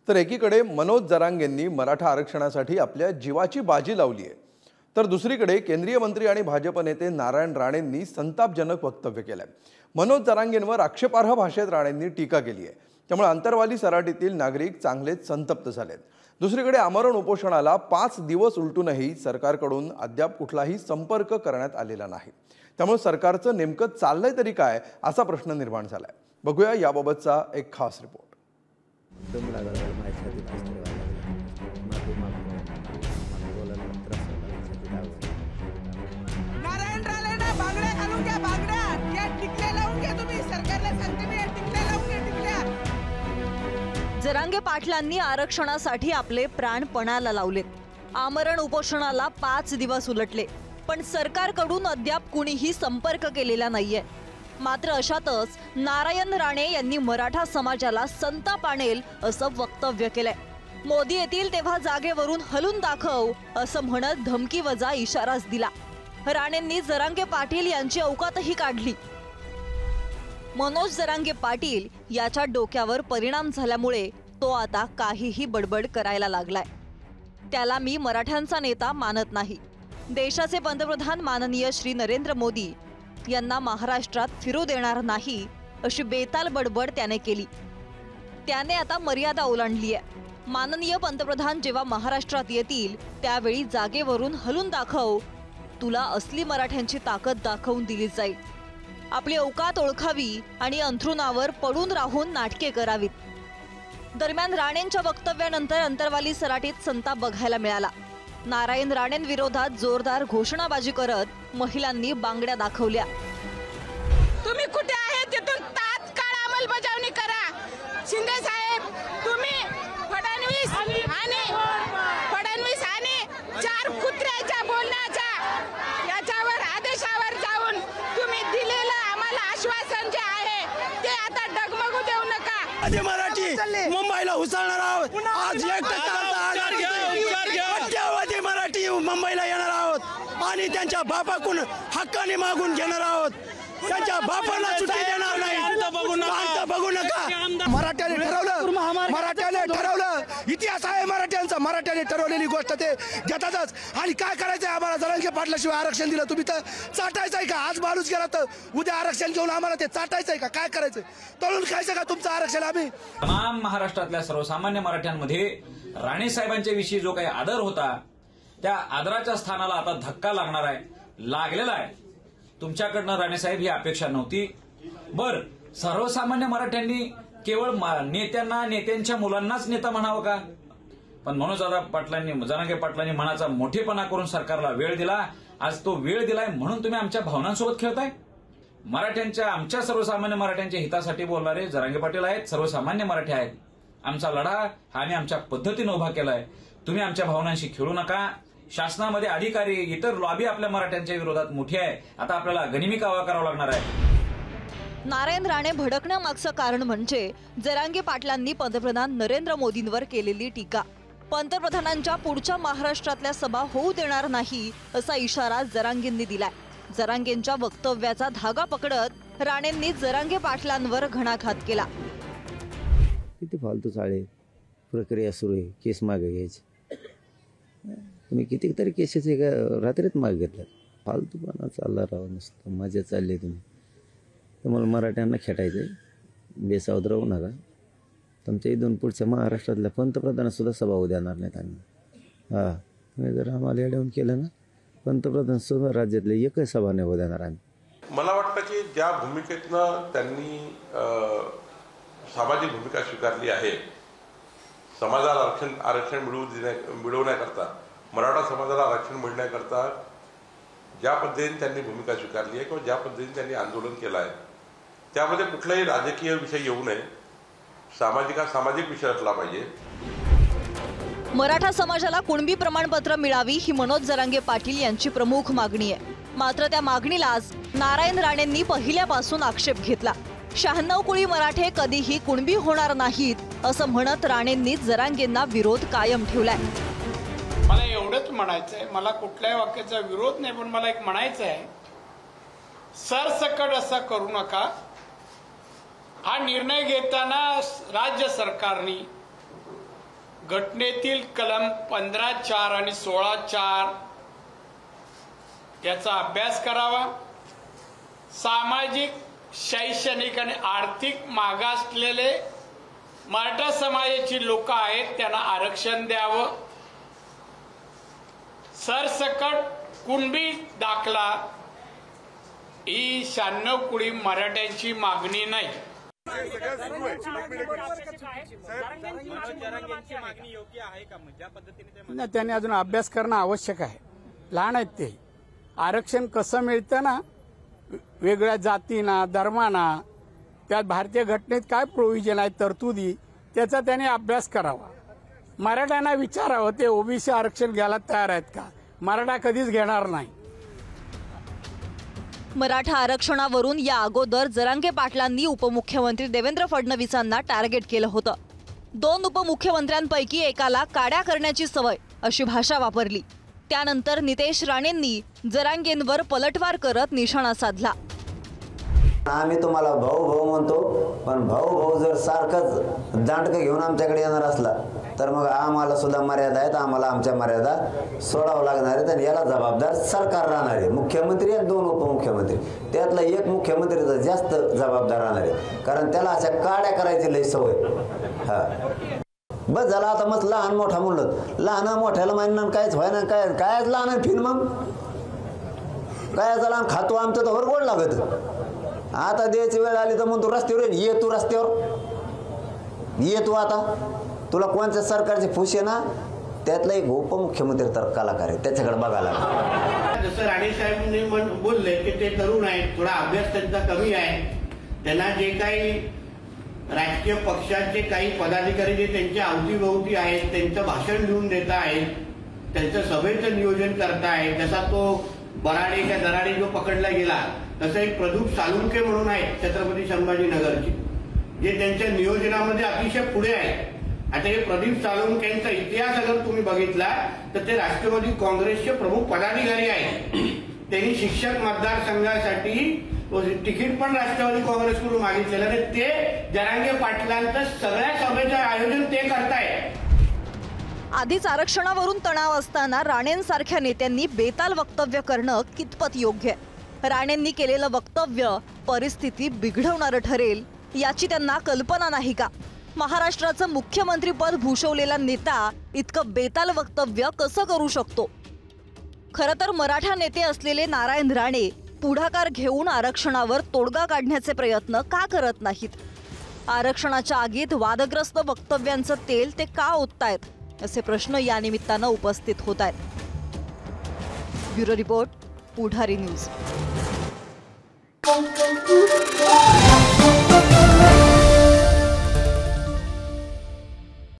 तर एकीकडे मनोज जरांगेंनी मराठा आरक्षणासाठी आपल्या जीवाची बाजी लावली आहे, तर दुसरीकडे केंद्रीय मंत्री आणि भाजप नेते नारायण राणेंनी संतापजनक वक्तव्य केलंय। मनोज जरांगेंवर आक्षेपार्ह भाषेत राणेंनी टीका केली आहे, त्यामुळे अंतरवाली सराटीतील नागरिक चांगलेच संतप्त झालेत। दुसरीकडे आमरण उपोषणाला 5 दिवस उलटूनही सरकारकडून अद्याप कुठलाही संपर्क करण्यात आलेला नाही, त्यामुळे सरकारचं नेमकं चाललंय तरी काय असा प्रश्न निर्माण झालाय। बघूया याबाबतचा एक खास रिपोर्ट। जरांगे पाटलांनी आरक्षणासाठी आपले प्राण पणाला लावलेत। आमरण उपोषणाला 5 दिवस उलटले, पण सरकारकडून अद्याप कुणीही संपर्क केलेला नाहीये। मात्र अशातच नारायण राणे यांनी मराठा समाजाला संताप आणेल असं वक्तव्य केलंय। मोदी येतील तेव्हा जागेवरून हलून दाखव असं म्हणत धमकी वजा इशाराच दिला। राणेंनी जरांगे पाटील यांची औकातही काढली। मनोज जरांगे पाटील याच्या डोक्यावर परिणाम झाल्यामुळे तो आता काहीही बडबड करायला लागलाय। त्याला मी मराठ्यांचा नेता मानत नाही, देशाचे पंतप्रधान माननीय श्री नरेंद्र मोदी यांना महाराष्ट्रात फिरू देणार नाही अशी बेताल बडबड त्याने केली। त्याने आता मर्यादा ओलांडली आहे। माननीय पंतप्रधान जेव्हा महाराष्ट्रात येतील त्यावेळी जागेवरून हलून दाखव, तुला असली मराठ्यांची ताकद दाखवून दिली जाईल। आपली औकात ओळखावी आणि अंथरुणावर पडून राहून नाटके करावीत। दरम्यान राणेंच्या वक्तव्यानंतर अंतरवाली सराटीत संताप बघायला मिळाला। नारायण राणेंविरोधात जोरदार घोषणाबाजी करत महिलांनी बांगड्या दाखवल्या। तुम्ही कुठे आहे तिथून तात्काळ अंमलबजावणी करा। शिंदे साहेब, तुम्ही फडणवीस आणि 4 कुत्र्याच्या बोलण्याच्या याच्यावर आदेशावर जाऊन तुम्ही दिलेलं आम्हाला आश्वासन जे आहे ते आता डगमगू देऊ नका। आधी मराठी मुंबईला उसळणार आहोत। आज 1% मराठी मुंबईला येणार आहोत आणि त्यांच्या बापाकडून हक्काने मागून घेणार आहोत। त्यांच्या बापाला सुट्टी देणार नाही। बघू नका। मराठ्याने ठरवलं, इतिहास आहे मराठ्यांचा। मराठ्याने ठरवलेली गोष्ट ते घेतातच। आणि काय करायचंय आम्हाला? जरांगे पाटलाशिवाय आरक्षण दिलं तुम्ही तर चाटायचंय का? आज माणूस गेला तर उद्या आरक्षण घेऊन आम्हाला ते चाटायचंय का? काय करायचंय? तळून खायचं का तुमचं आरक्षण? आम्ही तमाम महाराष्ट्रातल्या सर्वसामान्य मराठ्यांमध्ये राणे साहेबांच्या विषयी जो काही आदर होता त्या आदराच्या स्थानाला आता धक्का लागणार आहे, लागलेला आहे। तुमच्याकडनं राणे साहेब ही अपेक्षा नव्हती। बर, सर्वसामान्य मराठ्यांनी केवळ नेत्यांच्या मुलांनाच नेता म्हणावं का? पण मनोज जरांगे पाटलांनी मनाचा मोठेपणा करून सरकारला वेळ दिला। आज तो वेळ दिलाय म्हणून तुम्ही आमच्या भावनांसोबत खेळताय। आमच्या सर्वसामान्य मराठ्यांच्या हितासाठी बोलणारे जरांगे पाटील आहेत, सर्वसामान्य मराठी आहेत। आमचा लढा हा आम्ही आमच्या पद्धतीने उभा केलाय। तुम्ही आमच्या भावनांशी खेळू नका। शासनामध्ये अधिकारी इतर लॉबी आपल्या मराठ्यांच्या विरोधात मोठी आहे। आता आपल्याला गनिमी कावा करावा लागणार आहे। नारायण राणे भडकण्यामागचं कारण म्हणजे जरांगे पाटलांनी पंतप्रधान नरेंद्र मोदींवर केलेली टीका। पंतप्रधानांच्या पुढच्या महाराष्ट्रातल्या सभा होऊ देणार नाही असा इशारा जरांगेंनी दिलाय। जरांगेंच्या वक्तव्याचा धागा पकडत राणेंनी जरांगे पाटलांवर घणाघात केला। किती फालतू चाळे प्रक्रिया सुरू आहे, केस मागे घ्यायची। तुम्ही कितीतरी केसेस एका रात्रीत मागे घेतल्यात। फालतूपणा चालला राहू नसतं, मजा चालली। तुम्हाला मराठ्यांना खेटायचंय, बेसावध राहू नका। तुमच्या इथून पुढच्या महाराष्ट्रातल्या पंतप्रधानांसुद्धा सभा होऊ देणार नाहीत आम्ही। तुम्ही जर आम्हाला येऊन केलं ना, पंतप्रधान सुद्धा राज्यातले एकही सभा नाही होऊ देणार आम्ही। मला वाटतं की ज्या भूमिकेतनं त्यांनी सामाजिक भूमिका स्वीकारली आहे, समाजाला आरक्षण मिळवण्याकरता, मराठा समाजाला आरक्षण मिळण्याकरता ज्या पद्धतीने त्यांनी भूमिका स्वीकारली आहे किंवा ज्या पद्धतीने त्यांनी आंदोलन केलं आहे, त्यामध्ये कुठलाही राजकीय विषय येऊ नये। सामाजिक विषय असला पाहिजे। मराठा समाजाला कुणबी प्रमाणपत्र मिळावी ही मनोज जरांगे पाटील यांची प्रमुख मागणी आहे। मात्र त्या मागणीलाच नारायण राणेंनी पहिल्यापासून आक्षेप घेतला। 96 कुळी मराठे कधीही कुणबी होणार नाहीत असं म्हणत राणेंनी जरांगेंना विरोध कायम ठेवलाय। मला एवढंच म्हणायचंय, मला कुठल्याही वाक्याचा विरोध नाही, पण मला एक म्हणायचं आहे, सरसकट असा करू नका। हा निर्णय घेताना राज्य सरकारने घटनेतील कलम 15(4) आणि 16(4) याचा अभ्यास करावा. सामाजिक, शैक्षणिक आणि आर्थिक मागासलेले मराठा समाजाची लोक आहेत त्यांना आरक्षण द्यावं. सरसकट कुणबी दाखला ही 96 कोटी मराठ्यांची मागणी नाही. त्यांनी अजून अभ्यास करणं आवश्यक आहे. लहान आहेत ते. आरक्षण कसं मिळतं ना, वेगळ्या जातीना, धर्माना, त्यात भारतीय घटनेत काय प्रोव्हिजन आहे, तरतुदी, त्याचा त्यांनी अभ्यास करावा. मराठ्यांना विचारावं ते ओबीसी आरक्षण घ्यायला तयार आहेत का. मराठा कधीच घेणार नाही. मराठा आरक्षणावरून या अगोदर जरांगे पाटलांनी उपमुख्यमंत्री देवेंद्र फडणवीसांना टार्गेट केलं होतं. 2 उपमुख्यमंत्र्यांपैकी एकाला काड्या करण्याची सवय अशी भाषा वापरली. त्यानंतर नितेश राणेंनी जरांगेंवर पलटवार करत निशाणा साधला. आम्ही तुम्हाला भाऊ भाऊ म्हणतो, पण भाऊ भाऊ जर सारखंच दांडकं घेऊन आमच्याकडे येणार असला तर मग आम्हाला सुद्धा मर्यादा आहेत. आम्हाला आमच्या मर्यादा सोडावं लागणार आहेत आणि याला जबाबदार सरकार राहणार आहे. मुख्यमंत्री आणि 2 उपमुख्यमंत्री, त्यातला एक मुख्यमंत्री तर जास्त जबाबदार राहणार आहे, कारण त्याला अशा काड्या करायची लई सवय. हा बस झाला. आता मग लहान मोठा म्हणलं, लहान मोठ्याला मानणार कायच व्हायना. काय लहान फिन मग काय झाला खातो आमचं तर गोड लागत. आता द्यायची वेळ आली तर म्हणतो रस्त्यावर ये, तू रस्त्यावर ये, तू आता तुला कोणत्या सरकारची फुश आहे ना, त्यातला एक उपमुख्यमंत्री तर कलाकार आहे, त्याच्याकडे बघायला. जसं राणे साहेबांनी बोलले की ते तरुण आहेत, थोडा अभ्यास त्यांचा कमी आहे. त्यांना जे काही राजकीय पक्षाचे काही पदाधिकारी जे त्यांच्या अवतीभोवती आहेत त्यांचं भाषण लिहून देत आहेत, त्यांचं सभेचं नियोजन करतायत. जसा तो बराडे का दराडे जो पकडला गेला, तसं एक प्रदीप सालुंके म्हणून आहेत छत्रपती संभाजीनगरचे, जे त्यांच्या नियोजनामध्ये अतिशय पुढे आहेत. आता हे प्रदीप सालुंकेंचा इतिहास अगर तुम्ही बघितला तर ते राष्ट्रवादी काँग्रेसचे प्रमुख पदाधिकारी आहेत. त्यांनी शिक्षक मतदारसंघासाठी तिकीट पण राष्ट्रवादी काँग्रेसकडून मागितलेलं आणि ते जरांगे पाटलांचं सगळ्या सभेचं आयोजन ते करतायत. आधीच आरक्षणावरून तणाव असताना राणेंसारख्या नेत्यांनी बेताल वक्तव्य करणं कितपत योग्य आहे. राणेंनी केलेलं वक्तव्य परिस्थिती बिघडवणारं ठरेल याची त्यांना कल्पना नाही का. महाराष्ट्राचं मुख्यमंत्रीपद भूषवलेला नेता इतकं बेताल वक्तव्य कसं करू शकतो. खरं तर मराठा नेते असलेले नारायण राणे पुढाकार घेऊन आरक्षणावर तोडगा काढण्याचे प्रयत्न का करत नाहीत. आरक्षणाच्या आगीत वादग्रस्त वक्तव्यांचं तेल ते का ओततायत असे प्रश्न या निमित्तानं उपस्थित होत आहेत. ब्युरो रिपोर्ट, पुढारी न्यूज.